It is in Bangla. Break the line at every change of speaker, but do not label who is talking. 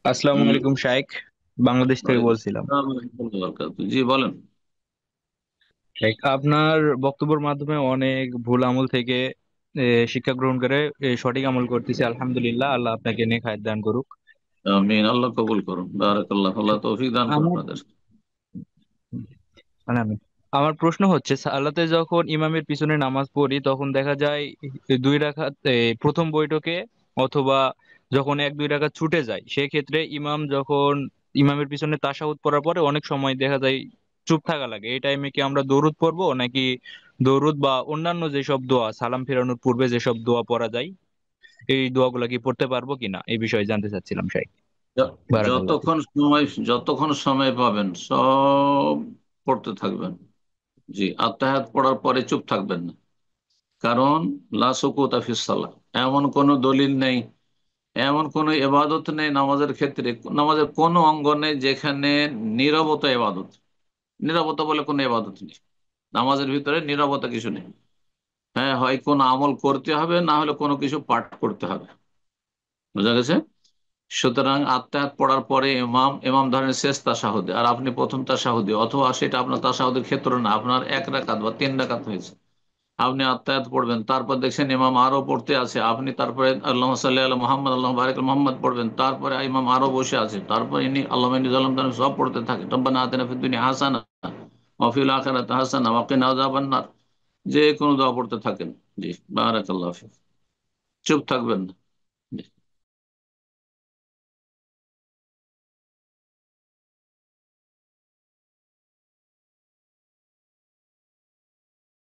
আসসালামু
হুম,
আলাইকুম শাইখ। বাংলাদেশ থেকে
ওয়ালাইকুম
বলছিলাম।
আসসালাম ওয়া রাহমাতুল্লাহি ওয়া বারাকাতুহু। জি বলেন।
শাইখ, আপনার বক্তব্যের মাধ্যমে অনেক ভুল আমল থেকে শিক্ষা গ্রহণ করে সঠিক আমল করতেছি, আলহামদুলিল্লাহ। আল্লাহ আপনাকে নেক হায়াত দান করুক।
আমিন, আল্লাহ কবুল করুন, বারাকাল্লাহ, আল্লাহ তৌফিক দান করুন
আমার
আপনাদের।
আমিন। আমার প্রশ্ন হচ্ছে, সালাতে যখন ইমামের পিছনে নামাজ পড়ি তখন দেখা যায় দুই রাকাত প্রথম বৈঠকে, অথবা যখন এক দুই রাকাত ছুটে যায়, সেক্ষেত্রে ইমামের পিছনে তাশাহুদ পড়ার পরে অনেক সময় দেখা যায় চুপ থাকা লাগে। এই টাইমে কি আমরা দরুদ পড়বো, নাকি দরুদ বা অন্যান্য যেসব দোয়া সালাম ফেরানোর পূর্বে যেসব দোয়া পড়া যায় এই দোয়াগুলা কি পড়তে পারবো কিনা, এই বিষয়ে জানতে চাচ্ছিলাম শাইখ।
য-
বারাকাল্লাহ ফিক।
যতক্ষণ সময় পাবেন সব পড়তে থাকবেন। জি, আত্তাহাত পড়ার পরে চুপ থাকবেন না। কারণ লা সুকুতা ফিস সালাহ, এমন কোনো দলিল নেই, এমন কোনো ইবাদত নেই নামাজের ক্ষেত্রে, নামাজের কোনো অঙ্গ নেই যেখানে নীরবতা ইবাদত। নীরবতা বলে কোনো ইবাদত নেই নামাজের ভিতরে, নীরবতা কিছু নেই। হ্যাঁ, হয় কোনো আমল করতে হবে, না হলে কোনো কিছু পাঠ করতে হবে। বুঝা গেছে? সুতরাং আত্মায়াত পড়ার পরে ইমাম ইমাম ধরেন শেষ তাশাহুদে, আর আপনি প্রথম তাশাহুদে, অথবা সেটা আপনার তাশাহুদের ক্ষেত্র না, আপনার এক রাকাত বা তিন রাকাত হয়েছে, আপনি আত্মায়াত পড়বেন, তারপর দেখছেন ইমাম আরো পড়তে আছে, আপনি তারপরে আল্লাহ সাল্লি আলা মোহাম্মদ আল্লাহ বারিক আলা মোহাম্মদ পড়বেন, তারপরে ইমাম আরো বসে আছে, তারপর ইনি আল্লাহ ইন্নী যালামতু নাফসি সব পড়তে থাকে, রব্বানা আতিনা ফিদ দুনিয়া হাসানা ওয়া ফিল আখিরাতি হাসানা ওয়া কিনা আযাবান নার, যে কোনো দোয়া পড়তে থাকেন। জি, বারাকাল্লাহু ফিক। চুপ থাকবেন না।